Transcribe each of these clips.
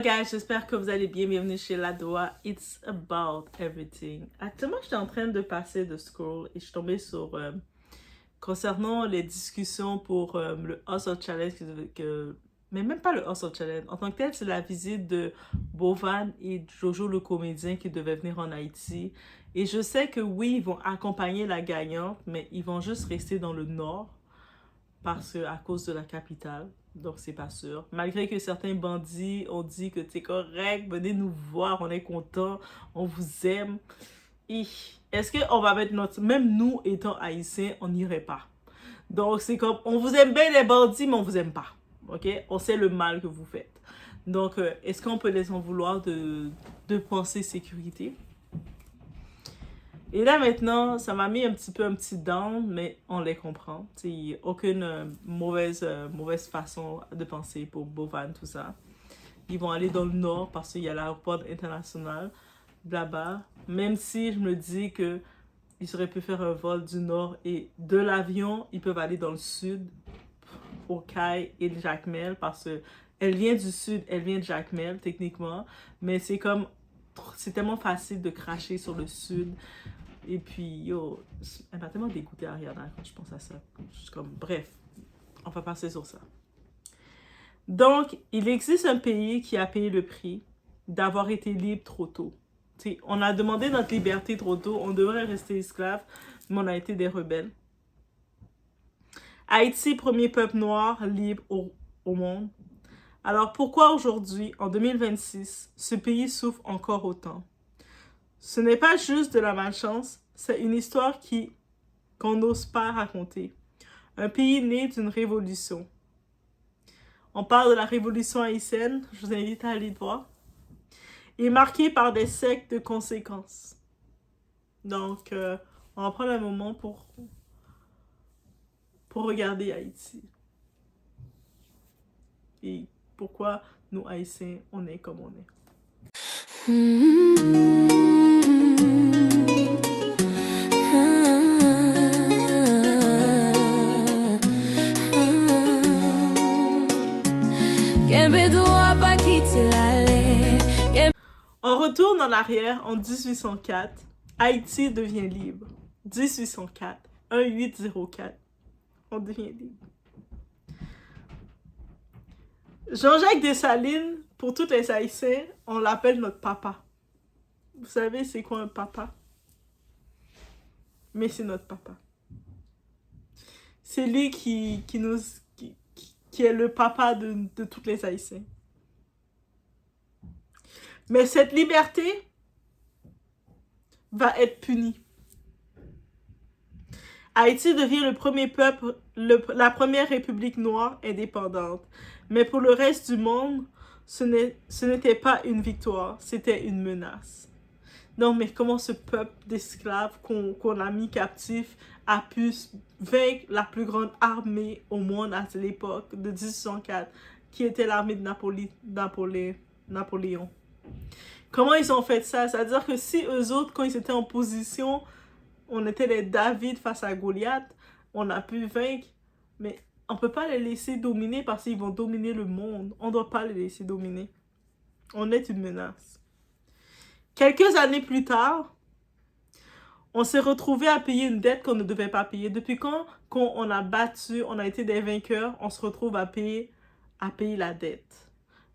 Guys, j'espère que vous allez bien. Bienvenue chez Ladoa. It's about everything. Actuellement, j'étais en train de passer de scroll et je suis tombée sur concernant les discussions pour le Hustle Challenge mais même pas le Hustle Challenge. En tant que tel, c'est la visite de Bovan et Jojo le comédien qui devaient venir en Haïti. Et je sais que oui, ils vont accompagner la gagnante, mais ils vont juste rester dans le nord parce que à cause de la capitale. Donc, c'est pas sûr. Malgré que certains bandits ont dit que c'est correct, venez nous voir, on est content, on vous aime. Est-ce qu'on va mettre notre... Même nous, étant haïtiens, on n'irait pas. Donc, c'est comme, on vous aime bien les bandits, mais on vous aime pas. OK? On sait le mal que vous faites. Donc, est-ce qu'on peut les en vouloir de penser sécurité? Et là, maintenant, ça m'a mis un petit down, mais on les comprend. Il n'y a aucune mauvaise façon de penser pour Bovan, tout ça. Ils vont aller dans le nord parce qu'il y a l'aéroport international là-bas. Même si je me dis que ils auraient pu faire un vol du nord et de l'avion, ils peuvent aller dans le sud, au Caille et le Jacmel, parce que elle vient du sud, elle vient de Jacmel, techniquement. Mais c'est comme, c'est tellement facile de cracher sur le sud. Et puis, yo, elle m'a tellement dégoûtée à Ariana quand je pense à ça. Je suis comme, bref, on va passer sur ça. Donc, il existe un pays qui a payé le prix d'avoir été libre trop tôt. T'sais, on a demandé notre liberté trop tôt, on devrait rester esclave, mais on a été des rebelles. Haïti, premier peuple noir libre au monde. Alors pourquoi aujourd'hui, en 2026, ce pays souffre encore autant? Ce n'est pas juste de la malchance, c'est une histoire qu'on n'ose pas raconter. Un pays né d'une révolution. On parle de la révolution haïtienne, je vous invite à aller voir. Et marqué par des siècles de conséquences. Donc, on va prendre un moment pour regarder Haïti. Et pourquoi nous, Haïtiens, on est comme on est. On retourne en arrière en 1804. Haïti devient libre. 1804. 1804. On devient libre. Jean-Jacques Dessalines, pour tous les Haïtiens, on l'appelle notre papa. Vous savez c'est quoi un papa? Mais c'est notre papa. C'est lui qui est le papa de tous les Haïtiens. Mais cette liberté va être punie. Haïti devient le premier peuple, la première république noire indépendante. Mais pour le reste du monde, ce n'était pas une victoire, c'était une menace. Non, mais comment ce peuple d'esclaves qu'on a mis captif a pu vaincre la plus grande armée au monde à l'époque de 1804, qui était l'armée de Napoléon. Comment ils ont fait ça? C'est-à-dire que si eux autres, quand ils étaient en position, on était les David face à Goliath, on a pu vaincre, mais on ne peut pas les laisser dominer parce qu'ils vont dominer le monde. On ne doit pas les laisser dominer. On est une menace. Quelques années plus tard, on s'est retrouvé à payer une dette qu'on ne devait pas payer. Depuis quand on a battu, on a été des vainqueurs, on se retrouve à payer la dette.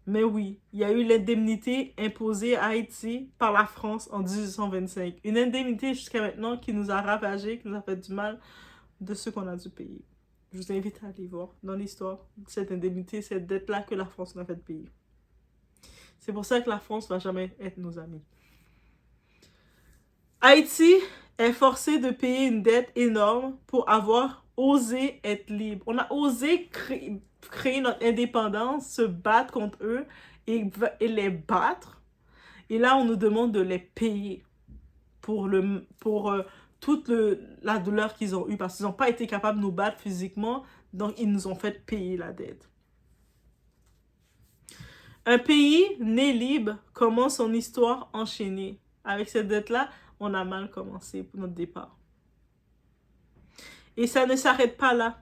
Mais oui, il y a eu l'indemnité imposée à Haïti par la France en 1825. Une indemnité jusqu'à maintenant qui nous a ravagé, qui nous a fait du mal de ce qu'on a dû payer. Je vous invite à aller voir dans l'histoire cette indemnité, cette dette-là que la France nous a fait payer. C'est pour ça que la France ne va jamais être nos amis. Haïti est forcé de payer une dette énorme pour avoir osé être libre. On a osé créer notre indépendance, se battre contre eux et les battre. Et là, on nous demande de les payer pour toute la douleur qu'ils ont eue parce qu'ils n'ont pas été capables de nous battre physiquement, donc ils nous ont fait payer la dette. Un pays né libre commence son histoire enchaînée. Avec cette dette-là, on a mal commencé pour notre départ. Et ça ne s'arrête pas là.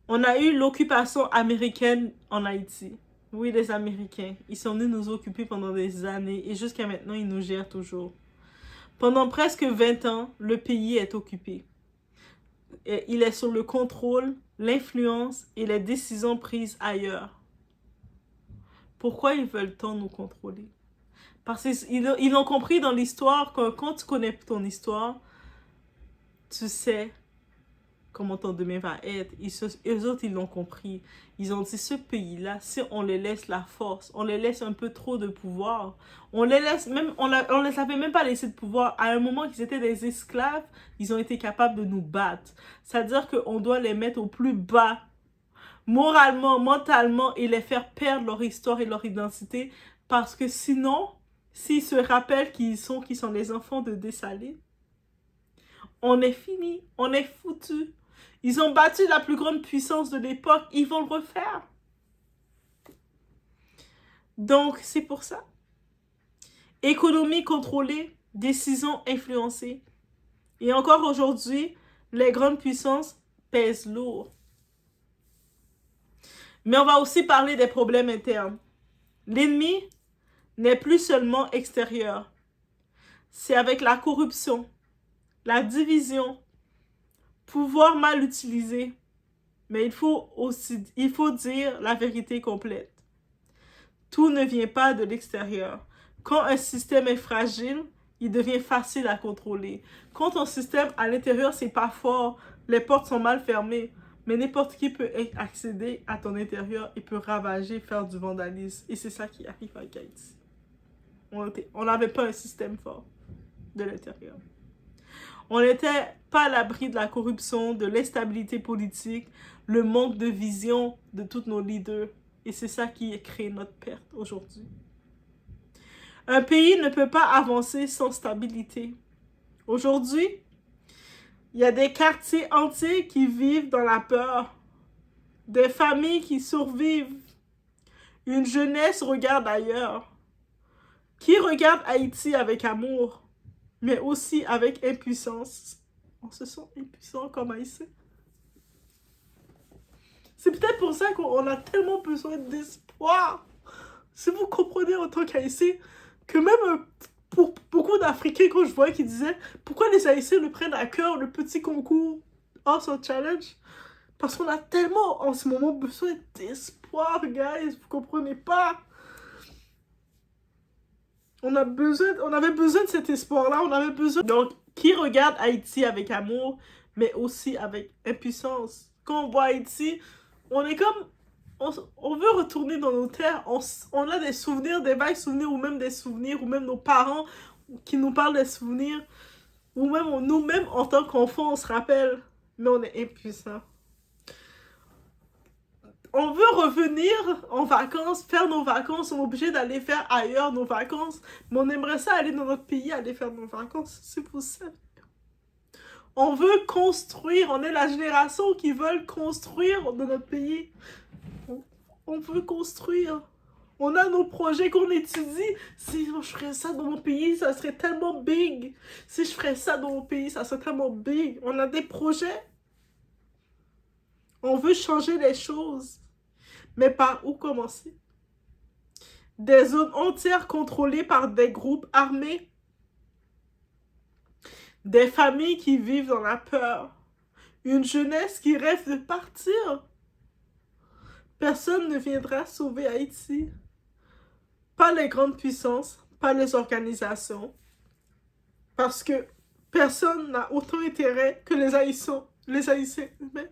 On a eu l'occupation américaine en Haïti. Oui, les Américains. Ils sont venus nous occuper pendant des années et jusqu'à maintenant, ils nous gèrent toujours. Pendant presque 20 ans, le pays est occupé. Et il est sur le contrôle, l'influence et les décisions prises ailleurs. Pourquoi ils veulent tant nous contrôler? Parce qu'ils ont compris dans l'histoire que quand tu connais ton histoire, tu sais comment ton demain va être. Eux autres, ils l'ont compris. Ils ont dit, ce pays-là, si on les laisse la force, on les laisse un peu trop de pouvoir, on les laisse même, on les avait même pas laissé de pouvoir. À un moment qu'ils étaient des esclaves, ils ont été capables de nous battre. C'est-à-dire qu'on doit les mettre au plus bas, moralement, mentalement, et les faire perdre leur histoire et leur identité, parce que sinon, s'ils se rappellent qui sont les enfants de Dessalines, on est fini, on est foutu. Ils ont battu la plus grande puissance de l'époque, ils vont le refaire. Donc, c'est pour ça. Économie contrôlée, décisions influencées. Et encore aujourd'hui, les grandes puissances pèsent lourd. Mais on va aussi parler des problèmes internes. L'ennemi n'est plus seulement extérieur. C'est avec la corruption, la division, pouvoir mal utilisé. Mais il faut dire la vérité complète. Tout ne vient pas de l'extérieur. Quand un système est fragile, il devient facile à contrôler. Quand ton système à l'intérieur, c'est pas fort, les portes sont mal fermées, mais n'importe qui peut accéder à ton intérieur et peut ravager, faire du vandalisme. Et c'est ça qui arrive à Haïti. On n'avait pas un système fort de l'intérieur. On n'était pas à l'abri de la corruption, de l'instabilité politique, le manque de vision de tous nos leaders. Et c'est ça qui a créé notre perte aujourd'hui. Un pays ne peut pas avancer sans stabilité. Aujourd'hui, il y a des quartiers entiers qui vivent dans la peur, des familles qui survivent. Une jeunesse regarde ailleurs, qui regarde Haïti avec amour, mais aussi avec impuissance. On se sent impuissant comme Haïtien. C'est peut-être pour ça qu'on a tellement besoin d'espoir. Si vous comprenez en tant qu'Haïtien, que même pour beaucoup d'Africains, quand je vois qui disaient pourquoi les Haïtiens le prennent à cœur, le petit concours Awesome Challenge, parce qu'on a tellement en ce moment besoin d'espoir, guys, vous comprenez pas? On avait besoin de cet espoir-là, on avait besoin. Donc, qui regarde Haïti avec amour, mais aussi avec impuissance? Quand on voit Haïti, on est comme... On veut retourner dans nos terres, on a des souvenirs, des vagues souvenirs, ou même nos parents qui nous parlent des souvenirs, ou même nous-mêmes en tant qu'enfants, on se rappelle, mais on est impuissants. On veut revenir en vacances, faire nos vacances, on est obligé d'aller faire ailleurs nos vacances, mais on aimerait ça aller dans notre pays, aller faire nos vacances, c'est pour ça. On veut construire, on est la génération qui veut construire dans notre pays. On veut construire. On a nos projets qu'on étudie. Si je ferais ça dans mon pays, ça serait tellement big. Si je ferais ça dans mon pays, ça serait tellement big. On a des projets. On veut changer les choses. Mais par où commencer? Des zones entières contrôlées par des groupes armés. Des familles qui vivent dans la peur. Une jeunesse qui rêve de partir. Personne ne viendra sauver Haïti. Pas les grandes puissances, pas les organisations. Parce que personne n'a autant intérêt que les Haïtiens eux-mêmes.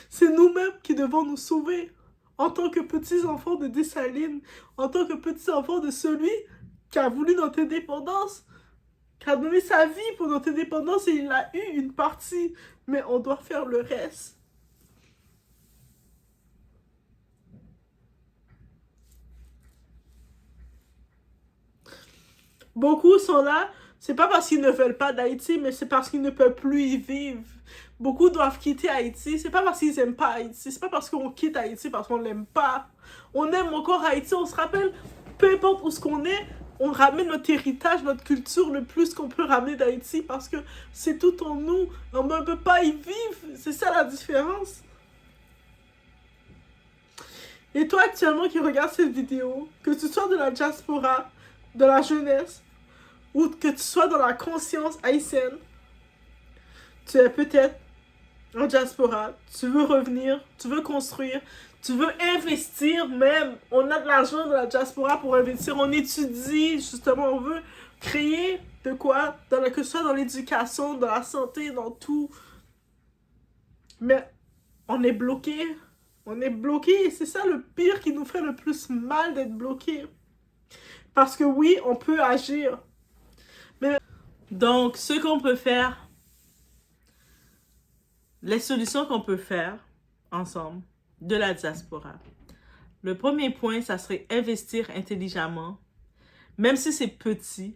C'est nous-mêmes qui devons nous sauver. En tant que petits-enfants de Dessalines, en tant que petits-enfants de celui qui a voulu notre indépendance, qui a donné sa vie pour notre indépendance et il a eu une partie. Mais on doit faire le reste. Beaucoup sont là, c'est pas parce qu'ils ne veulent pas d'Haïti, mais c'est parce qu'ils ne peuvent plus y vivre. Beaucoup doivent quitter Haïti, c'est pas parce qu'ils n'aiment pas Haïti, c'est pas parce qu'on quitte Haïti parce qu'on l'aime pas. On aime encore Haïti, on se rappelle, peu importe où ce qu'on est, on ramène notre héritage, notre culture le plus qu'on peut ramener d'Haïti parce que c'est tout en nous, on ne peut pas y vivre, c'est ça la différence. Et toi actuellement qui regardes cette vidéo, que tu sois de la diaspora, de la jeunesse, ou que tu sois dans la conscience haïtienne, tu es peut-être en diaspora, tu veux revenir, tu veux construire, tu veux investir même. On a de l'argent de la diaspora pour investir, on étudie, justement, on veut créer de quoi, que ce soit dans l'éducation, dans la santé, dans tout. Mais on est bloqué. On est bloqué et c'est ça le pire qui nous ferait le plus mal d'être bloqué. Parce que oui, on peut agir. Mais... Donc, ce qu'on peut faire, les solutions qu'on peut faire ensemble de la diaspora. Le premier point, ça serait investir intelligemment, même si c'est petit,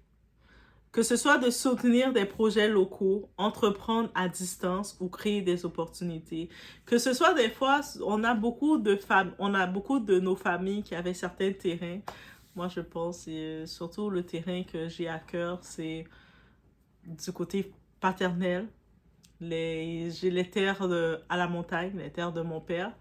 que ce soit de soutenir des projets locaux, entreprendre à distance ou créer des opportunités. Que ce soit des fois, on a beaucoup de nos familles qui avaient certains terrains. Moi, je pense, surtout le terrain que j'ai à cœur, c'est du côté paternel. J'ai les terres à la montagne, les terres de mon père.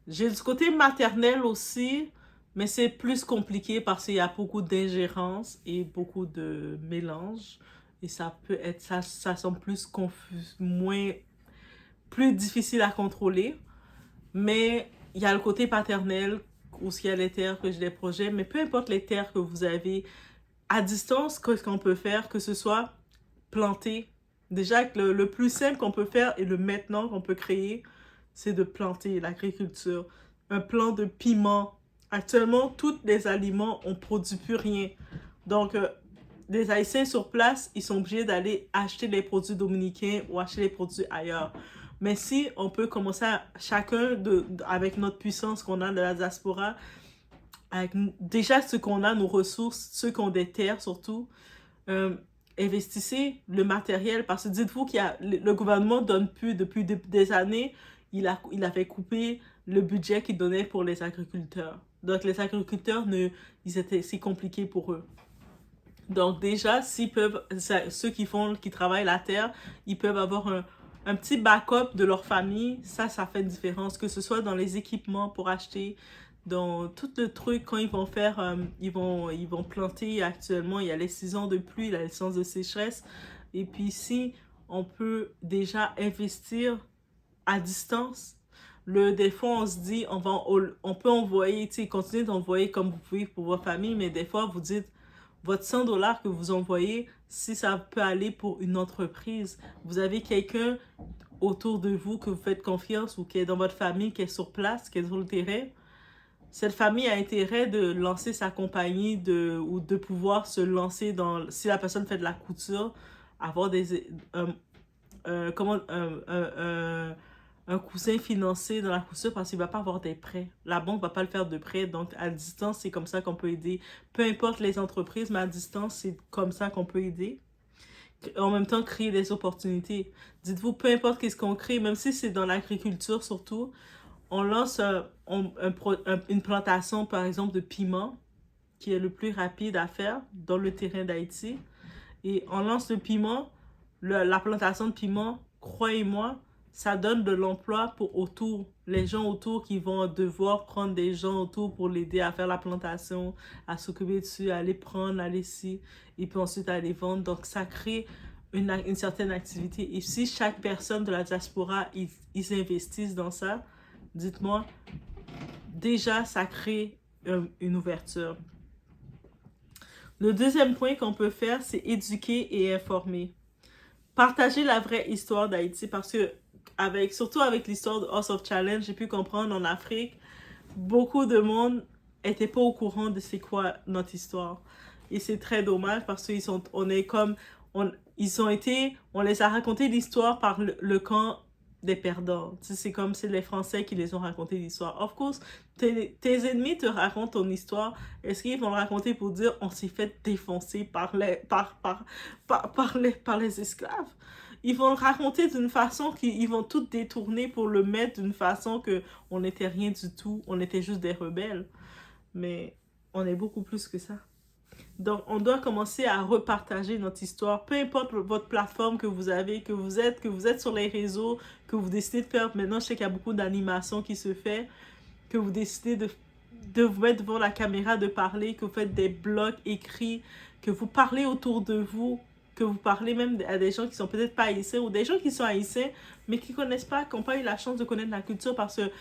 J'ai du côté maternel aussi, mais c'est plus compliqué parce qu'il y a beaucoup d'ingérence et beaucoup de mélange. Et ça peut être, ça semble plus confus, plus difficile à contrôler. Mais il y a le côté paternel, où il y a les terres que j'ai des projets, mais peu importe les terres que vous avez, à distance, qu'est-ce qu'on peut faire, que ce soit planter. Déjà, le plus simple qu'on peut faire et le maintenant qu'on peut créer, c'est de planter l'agriculture. Un plant de piment. Actuellement, tous les aliments, on ne produit plus rien. Donc, les Haïtiens sur place, ils sont obligés d'aller acheter les produits dominicains ou acheter les produits ailleurs. Mais si on peut commencer chacun, avec notre puissance qu'on a de la diaspora, avec déjà ce qu'on a, nos ressources, ceux qui ont des terres surtout, investissez le matériel parce que dites-vous qu'il y a le gouvernement donne plus depuis des années, il avait coupé le budget qu'il donnait pour les agriculteurs. Donc les agriculteurs, c'est compliqué pour eux. Donc déjà, ceux qui travaillent la terre, ils peuvent avoir un petit backup de leur famille. Ça fait une différence, que ce soit dans les équipements pour acheter, dans tout le truc, quand ils vont faire, ils vont planter actuellement, il y a les saisons de pluie, il y a les saisons de sécheresse. Et puis ici, on peut déjà investir à distance. Des fois, on se dit, on peut envoyer, continuer d'envoyer comme vous pouvez pour votre famille, mais des fois, vous dites, votre 100 $ que vous envoyez, si ça peut aller pour une entreprise, vous avez quelqu'un autour de vous que vous faites confiance ou qui est dans votre famille, qui est sur place, qui est sur le terrain, cette famille a intérêt de lancer sa compagnie ou de pouvoir se lancer si la personne fait de la couture, avoir un coussin financé dans la couture parce qu'il ne va pas avoir des prêts. La banque ne va pas le faire de prêts. Donc, à distance, c'est comme ça qu'on peut aider. Peu importe les entreprises, mais à distance, c'est comme ça qu'on peut aider. En même temps, créer des opportunités. Dites-vous, peu importe qu'est-ce qu'on crée, même si c'est dans l'agriculture surtout, on lance une plantation, par exemple, de piment, qui est le plus rapide à faire dans le terrain d'Haïti. Et on lance le piment, la plantation de piment, croyez-moi, ça donne de l'emploi pour autour. Les gens autour qui vont devoir prendre des gens autour pour l'aider à faire la plantation, à s'occuper dessus, à les prendre, à les ici, et puis ensuite à les vendre. Donc, ça crée une certaine activité. Et si chaque personne de la diaspora, ils investissent dans ça, dites-moi, déjà, ça crée une ouverture. Le deuxième point qu'on peut faire, c'est éduquer et informer. Partager la vraie histoire d'Haïti parce que, surtout avec l'histoire de House of Challenge, j'ai pu comprendre en Afrique, beaucoup de monde n'était pas au courant de c'est quoi notre histoire. Et c'est très dommage parce qu'ils on les a raconté l'histoire par le camp des perdants. C'est comme c'est les Français qui les ont raconté l'histoire. Of course, tes ennemis te racontent ton histoire. Est-ce qu'ils vont le raconter pour dire on s'est fait défoncer par les esclaves? Ils vont le raconter d'une façon qu'ils vont tout détourner pour le mettre d'une façon que on n'était rien du tout, on était juste des rebelles. Mais on est beaucoup plus que ça. Donc, on doit commencer à repartager notre histoire. Peu importe votre plateforme que vous avez, que vous êtes sur les réseaux, que vous décidez de faire. Maintenant, je sais qu'il y a beaucoup d'animation qui se fait. que vous décidez de vous mettre devant la caméra, de parler, que vous faites des blogs écrits, que vous parlez autour de vous, que vous parlez même à des gens qui sont peut-être pas haïtiens ou des gens qui sont haïtiens mais qui connaissent pas, qui n'ont pas eu la chance de connaître la culture parce que, tu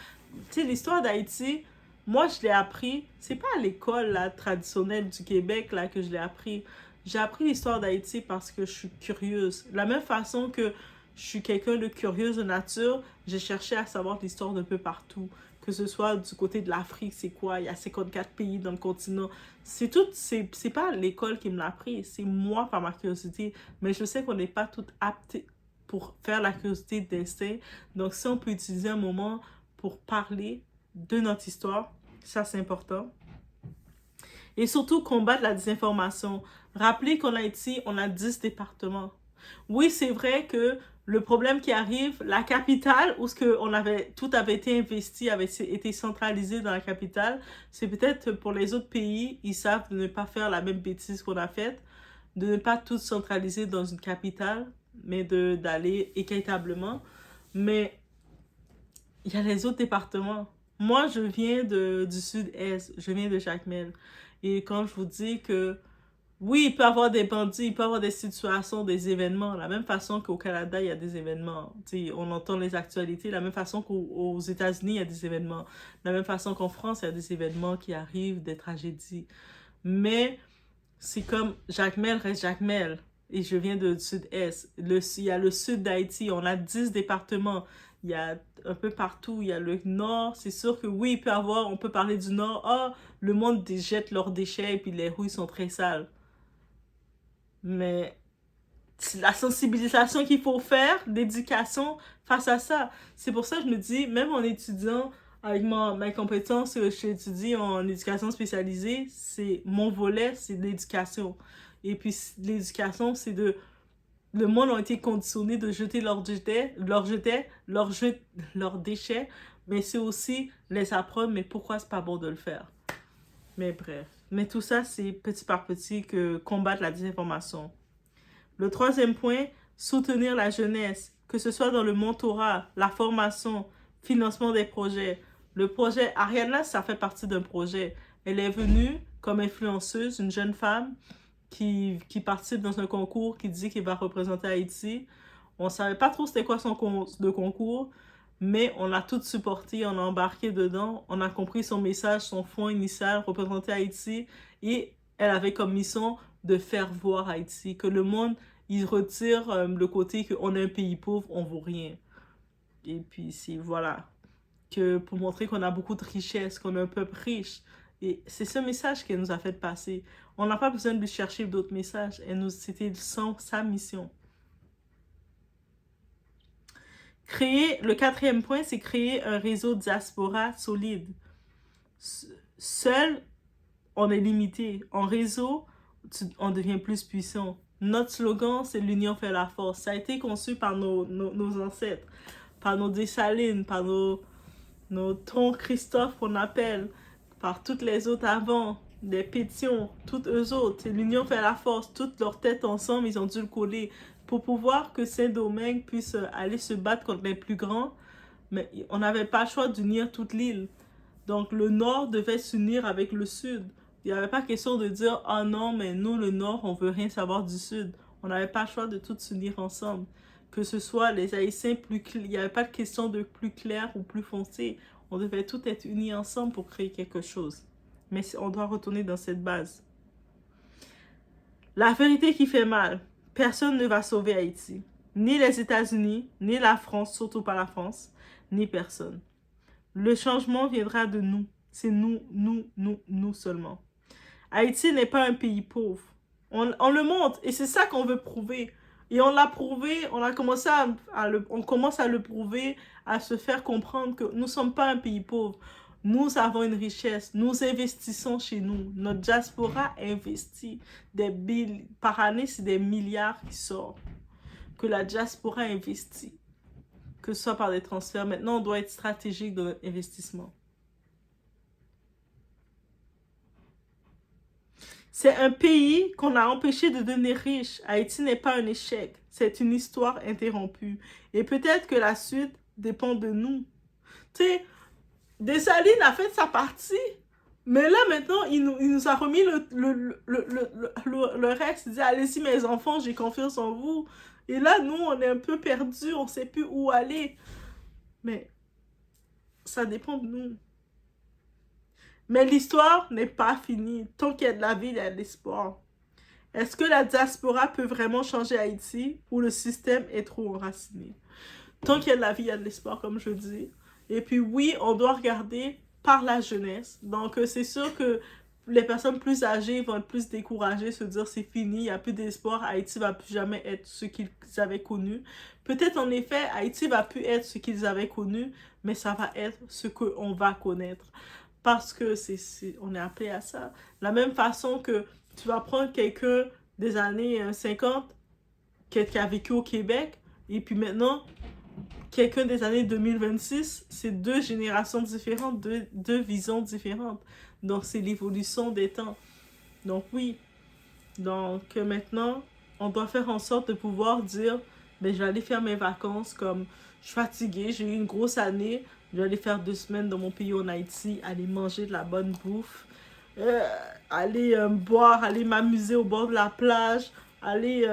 sais, l'histoire d'Haïti, moi je l'ai appris, c'est pas à l'école là, traditionnelle du Québec là que je l'ai appris. J'ai appris l'histoire d'Haïti parce que je suis curieuse. De la même façon que je suis quelqu'un de curieuse de nature, j'ai cherché à savoir l'histoire d'un peu partout. Que ce soit du côté de l'Afrique, c'est quoi? Il y a 54 pays dans le continent. C'est tout, c'est pas l'école qui me l'a appris, c'est moi par ma curiosité. Mais je sais qu'on n'est pas toutes aptes pour faire la curiosité d'instinct. Donc si on peut utiliser un moment pour parler de notre histoire, ça c'est important. Et surtout combattre la désinformation. Rappelez qu'en Haïti, on a 10 départements. Oui, c'est vrai que le problème qui arrive, la capitale, où tout avait été investi, avait été centralisé dans la capitale, c'est peut-être pour les autres pays, ils savent de ne pas faire la même bêtise qu'on a faite, de ne pas tout centraliser dans une capitale, mais d'aller équitablement. Mais il y a les autres départements. Moi, je viens du sud-est, je viens de Jacmel. Et quand je vous dis que oui, il peut y avoir des bandits, il peut y avoir des situations, des événements. De la même façon qu'au Canada, il y a des événements. T'sais, on entend les actualités. De la même façon qu'aux États-Unis, il y a des événements. De la même façon qu'en France, il y a des événements qui arrivent, des tragédies. Mais c'est comme Jacmel reste Jacmel. Et je viens du sud-est. Il y a le sud d'Haïti. On a 10 départements. Il y a un peu partout. Il y a le nord. C'est sûr que oui, on peut parler du nord. Ah, le monde jette leurs déchets et puis les rues sont très sales. Mais c'est la sensibilisation qu'il faut faire, l'éducation face à ça. C'est pour ça que je me dis, même en étudiant avec ma compétence que j'étudie en éducation spécialisée, c'est mon volet, c'est l'éducation. Et puis l'éducation, c'est de... Le monde a été conditionné de jeter leurs déchets, mais c'est aussi les apprendre, mais pourquoi c'est pas bon de le faire. Mais bref. Mais tout ça, c'est petit par petit que combattre la désinformation. Le troisième point, soutenir la jeunesse, que ce soit dans le mentorat, la formation, financement des projets. Le projet Ariana, ça fait partie d'un projet. Elle est venue comme influenceuse, une jeune femme qui participe dans un concours qui dit qu'elle va représenter Haïti. On ne savait pas trop c'était quoi son concours, mais on a tout supporté, on a embarqué dedans, on a compris son message, son fond initial, représenter Haïti, et elle avait comme mission de faire voir Haïti, que le monde, il retire le côté qu'on est un pays pauvre, on vaut rien. Et puis, voilà, que pour montrer qu'on a beaucoup de richesses, qu'on est un peuple riche. Et c'est ce message qu'elle nous a fait passer. On n'a pas besoin de lui chercher d'autres messages. C'était sa mission. Le quatrième point, c'est créer un réseau diaspora solide. Seul, on est limité. En réseau, on devient plus puissant. Notre slogan, c'est l'union fait la force. Ça a été conçu par nos ancêtres, par nos Dessalines, par nos Ton Christophe qu'on appelle, par toutes les autres avant, des pétions, toutes eux autres. L'union fait la force. Toutes leurs têtes ensemble, ils ont dû le coller pour pouvoir que Saint-Domingue puisse aller se battre contre les plus grands. Mais on n'avait pas le choix d'unir toute l'île. Donc le nord devait s'unir avec le sud. Il n'y avait pas question de dire « Ah non, mais nous, le nord, on veut rien savoir du sud. » On n'avait pas le choix de tous s'unir ensemble. Que ce soit les Haïtiens il n'y avait pas de question de plus clair ou plus foncé. On devait tous être unis ensemble pour créer quelque chose. Mais on doit retourner dans cette base. La vérité qui fait mal. Personne ne va sauver Haïti. Ni les États-Unis, ni la France, surtout pas la France, ni personne. Le changement viendra de nous. C'est nous seulement. Haïti n'est pas un pays pauvre. On le montre et c'est ça qu'on veut prouver. Et on l'a prouvé, on commence à le prouver, à se faire comprendre que nous ne sommes pas un pays pauvre. Nous avons une richesse, nous investissons chez nous. Notre diaspora investit par année, c'est des milliards qui sortent. Que la diaspora investit, que ce soit par des transferts. Maintenant, on doit être stratégique dans notre investissement. C'est un pays qu'on a empêché de devenir riche. Haïti n'est pas un échec. C'est une histoire interrompue. Et peut-être que la suite dépend de nous. Tu sais, Dessalines a fait sa partie. Mais là, maintenant, il nous a remis le reste. Il dit, allez-y, mes enfants, j'ai confiance en vous. Et là, nous, on est un peu perdus, on ne sait plus où aller. Mais ça dépend de nous. Mais l'histoire n'est pas finie. Tant qu'il y a de la vie, il y a de l'espoir. Est-ce que la diaspora peut vraiment changer Haïti ou le système est trop enraciné? Tant qu'il y a de la vie, il y a de l'espoir, comme je dis. Et puis oui, on doit regarder par la jeunesse. Donc, c'est sûr que les personnes plus âgées vont être plus découragées, se dire c'est fini, il n'y a plus d'espoir, Haïti va plus jamais être ce qu'ils avaient connu. Peut-être en effet, Haïti va plus être ce qu'ils avaient connu, mais ça va être ce qu'on va connaître. Parce que on est appelé à ça. De la même façon que tu vas prendre quelqu'un des années 50 qui a vécu au Québec, et puis maintenant, quelqu'un des années 2026, c'est deux générations différentes, deux visions différentes. Donc, c'est l'évolution des temps. Donc, oui. Donc, maintenant, on doit faire en sorte de pouvoir dire, ben, je vais aller faire mes vacances comme je suis fatiguée, j'ai eu une grosse année, je vais aller faire 2 semaines dans mon pays en Haïti, aller manger de la bonne bouffe, aller boire, aller m'amuser au bord de la plage, aller...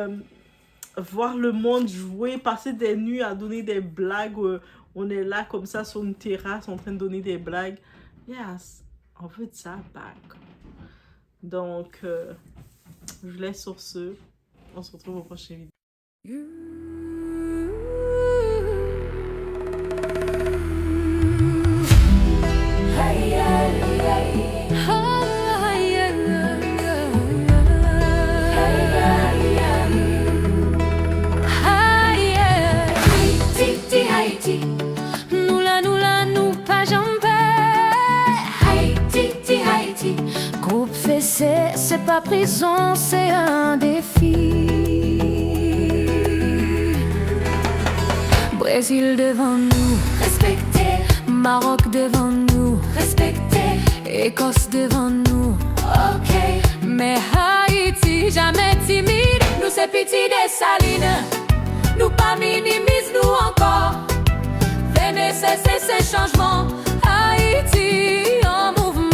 voir le monde jouer, passer des nuits à donner des blagues. On est là comme ça sur une terrasse en train de donner des blagues. Yes, on veut de ça back. Donc, je vous laisse sur ce. On se retrouve au prochain vidéo. C'est pas prison, c'est un défi. Brésil devant nous, respecté. Maroc devant nous, respecté. Écosse devant nous, ok. Mais Haïti, jamais timide. Nous c'est petit des salines. Nous pas minimise nous encore. Venez cesser ces changements. Haïti en mouvement.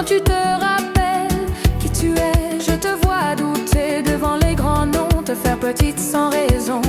Tu te rappelles qui tu es, je te vois douter devant les grands noms, te faire petite sans raison.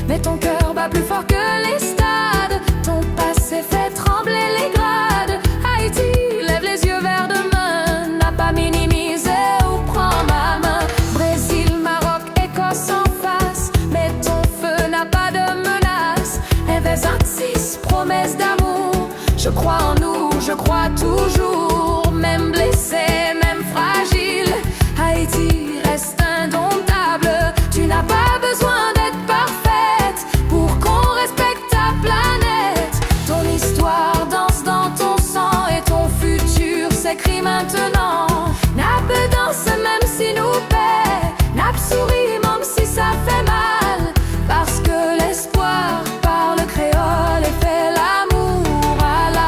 Mais ton cœur bat plus fort que les stades, ton passé fait trembler les grades. Haïti, lève les yeux vers demain, n'a pas minimisé ou prends ma main. Brésil, Maroc, Écosse en face, mais ton feu n'a pas de menace. F26, promesse d'amour, je crois en nous, je crois toujours. Même blessé, même fragile, Haïti reste indomptable. Tu n'as pas besoin d'être parfaite pour qu'on respecte ta planète. Ton histoire danse dans ton sang et ton futur s'écrit maintenant. Nap danse même si nous paie, Nap sourit même si ça fait mal. Parce que l'espoir parle créole et fait l'amour à l'âme.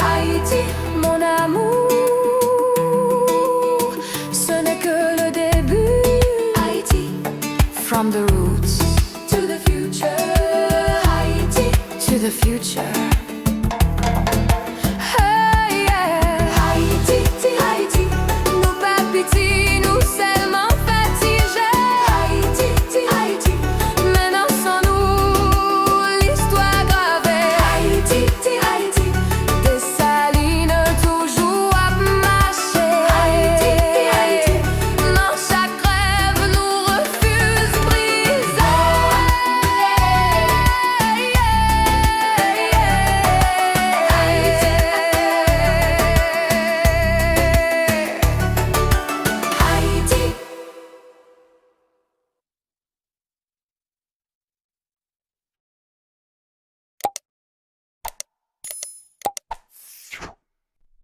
Haïti, mon amour, ce n'est que le début. Haïti, from the roots to the future. Haïti, to the future.